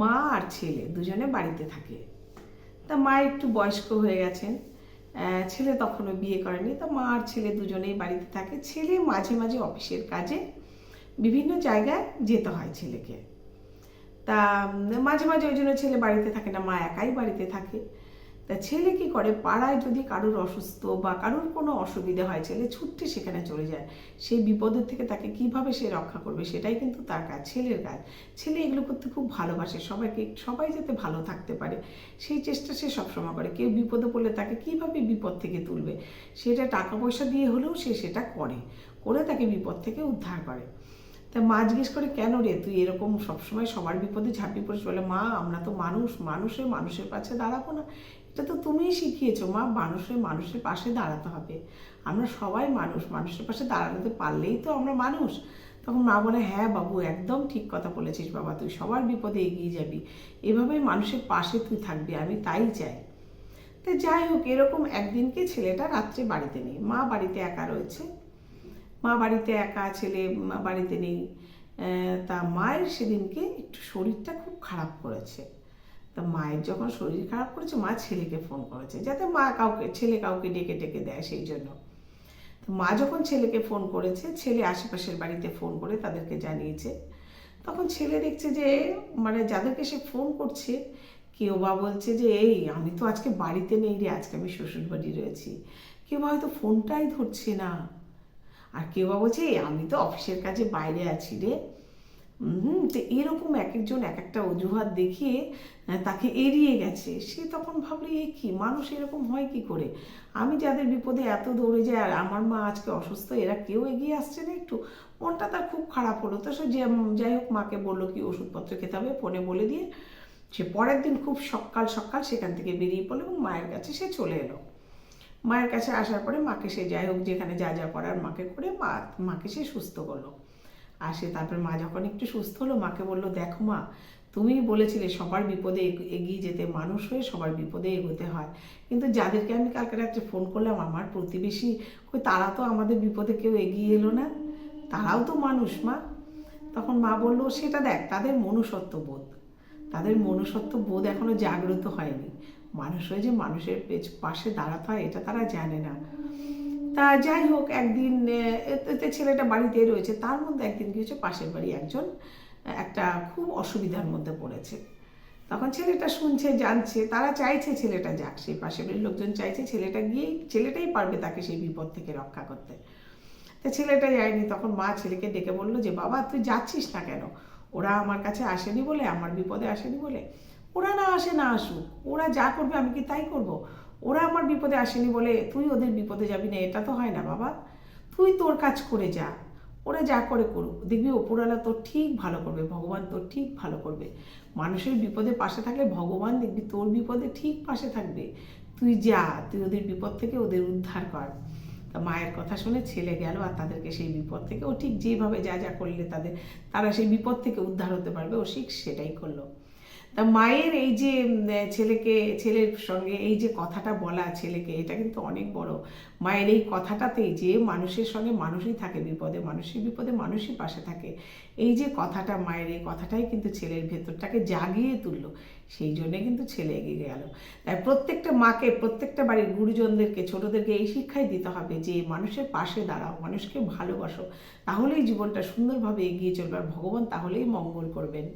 মা আর ছেলে দুজনে বাড়িতে থাকে। তা মা একটু বয়স্ক হয়ে গেছেন, ছেলে তখনও বিয়ে করেনি। তা মা আর ছেলে দুজনেই বাড়িতে থাকে। ছেলে মাঝে মাঝে অফিসের কাজে বিভিন্ন জায়গায় যেতে হয় ছেলেকে। তা মাঝে মাঝে ওই জন্য ছেলে বাড়িতে থাকে না, মা একাই বাড়িতে থাকে। তা ছেলে কি করে, পাড়ায় যদি কারোর অসুস্থ বা কারোর কোনো অসুবিধা হয়, ছেলে ছুটতে সেখানে চলে যায়। সেই বিপদের থেকে তাকে কিভাবে সে রক্ষা করবে সেটাই কিন্তু তার কাজ, ছেলের কাজ। ছেলে এগুলো করতে খুব ভালোবাসে, সবাই যাতে ভালো থাকতে পারে সেই চেষ্টা সে সবসময় করে। কেউ বিপদে পড়লে তাকে কিভাবে বিপদ থেকে তুলবে সেটা টাকা পয়সা দিয়ে হলেও সে সেটা করে, করে তাকে বিপদ থেকে উদ্ধার করে। তা মা জিজ্ঞেস করে, কেন রে তুই এরকম সবসময় সবার বিপদে ঝাঁপিয়ে পড়িস? বলে, মা আমরা তো মানুষ, মানুষের পাশে দাঁড়াবো না? এটা তো তুমিই শিখিয়েছো মা, মানুষের পাশে দাঁড়াতে হবে। আমরা সবাই মানুষ, মানুষের পাশে দাঁড়াতে পারলেই তো আমরা মানুষ। তখন মা বলে, হ্যাঁ বাবু, একদম ঠিক কথা বলেছিস বাবা, তুই সবার বিপদে এগিয়ে যাবি, এভাবেই মানুষের পাশে তুই থাকবি, আমি তাই চাই। তা যাই হোক, এরকম একদিনকে ছেলেটা রাত্রে বাড়িতে নেই, মা বাড়িতে একা রয়েছে। মা বাড়িতে একা, ছেলে বাড়িতে নেই। তা মায়ের সেদিনকে একটু শরীরটা খুব খারাপ করেছে। তা মায়ের যখন শরীর খারাপ করেছে, মা ছেলেকে ফোন করেছে যাতে ছেলে কাউকে ডেকে ডেকে দেয় সেই জন্য। তো মা যখন ছেলেকে ফোন করেছে, ছেলে আশেপাশের বাড়িতে ফোন করে তাদেরকে জানিয়েছে। তখন ছেলে দেখছে যে মানে যাদেরকে সে ফোন করছে, কেউ বা বলছে যে এই আমি তো আজকে বাড়িতে নেই রে, আজকে আমি শ্বশুর বাড়ি রয়েছি। কেউ বা হয়তো ফোনটাই ধরছে না। আর কেউ বা বলছে আমি তো অফিসের কাজে বাইরে আছি রে। তো এরকম এক একজন এক একটা অজুহাত দেখিয়ে তাকে এড়িয়ে গেছে। সে তখন ভাবলো, এ কি মানুষ এরকম হয় কি করে? আমি যাদের বিপদে এত দৌড়ে যাই, আর আমার মা আজকে অসুস্থ, এরা কেউ এগিয়ে আসছে না একটু। মনটা তার খুব খারাপ হলো। তো সে যাই হোক মাকে বললো কি ওষুধপত্র খেতে হবে, ফোনে বলে দিয়ে সে পরের দিন খুব সকাল সকাল সেখান থেকে বেরিয়ে পড়লো এবং মায়ের কাছে সে চলে এলো। মায়ের কাছে আসার পরে মাকে সে যাই হোক যেখানে যা যা করার মাকে করে মাকে সে সুস্থ করলো। আর সে তারপরে মা যখন একটু সুস্থ হলো, মাকে বললো, দেখো মা, তুমি বলেছিলে সবার বিপদে এগিয়ে যেতে, মানুষ হয়ে সবার বিপদে এগোতে হয়। কিন্তু যাদেরকে আমি কালকে রাত্রে ফোন করলাম, আমার প্রতিবেশী, তারা তো আমাদের বিপদে কেউ এগিয়ে এলো না, তারাও তো মানুষ মা। তখন মা বললো, সেটা দেখ তাদের মনুষ্যত্ব বোধ, তাদের মনুষ্যত্ব বোধ এখনো জাগ্রত হয়নি। মানুষ হয়ে যে মানুষের পাশে দাঁড়াতে হয় এটা তারা জানে না। তা যাই হোক, একদিন এতে ছেলেটা বাড়িতে রয়েছে, তার মধ্যে একদিন কি হচ্ছে, পাশের বাড়ি একজন একটা খুব অসুবিধার মধ্যে পড়েছে। তখন ছেলেটা শুনছে, জানছে, তারা চাইছে ছেলেটা যাক, সেই পাশের বাড়ির লোকজন চাইছে ছেলেটা গিয়ে, ছেলেটাই পারবে তাকে সেই বিপদ থেকে রক্ষা করতে। তা ছেলেটা যায়নি। তখন মা ছেলেকে ডেকে বললো যে, বাবা তুই যাচ্ছিস না কেন? ওরা আমার কাছে আসেনি বলে, আমার বিপদে আসেনি বলে? ওরা না আসে না আসুক, ওরা যা করবে আমি কি তাই করব? ওরা আমার বিপদে আসেনি বলে তুই ওদের বিপদে যাবি না, এটা তো হয় না বাবা। তুই তোর কাজ করে যা, ওরা যা করে করুক, দেখবি ওপরওয়ালা তোর ঠিক ভালো করবে, ভগবান তোর ঠিক ভালো করবে। মানুষের বিপদে পাশে থাকলে ভগবান দেখবি তোর বিপদে ঠিক পাশে থাকবে। তুই যা, তুই ওদের বিপদ থেকে ওদের উদ্ধার কর। তা মায়ের কথা শুনে ছেলে গেল আর তাদেরকে সেই বিপদ থেকে, ও ঠিক যেভাবে যা যা করলে তারা সেই বিপদ থেকে উদ্ধার হতে পারবে, ও ঠিক সেটাই করলো। তা মায়ের এই যে ছেলের সঙ্গে এই যে কথাটা বলা ছেলেকে, এটা কিন্তু অনেক বড়। মায়ের এই কথাটাতেই যে মানুষের সঙ্গে মানুষই থাকে বিপদে, মানুষের বিপদে মানুষই পাশে থাকে, এই যে কথাটা, মায়ের এই কথাটাই কিন্তু ছেলের ভেতরটাকে জাগিয়ে তুললো। সেই জন্যে কিন্তু ছেলে এগিয়ে গেল। তাই প্রত্যেকটা মাকে, প্রত্যেকটা বাড়ির গুরুজনদেরকে, ছোটদেরকে এই শিক্ষাই দিতে হবে যে মানুষের পাশে দাঁড়াও, মানুষকে ভালোবাসো, তাহলেই জীবনটা সুন্দরভাবে এগিয়ে চলবে, আর ভগবান তাহলেই মঙ্গল করবেন।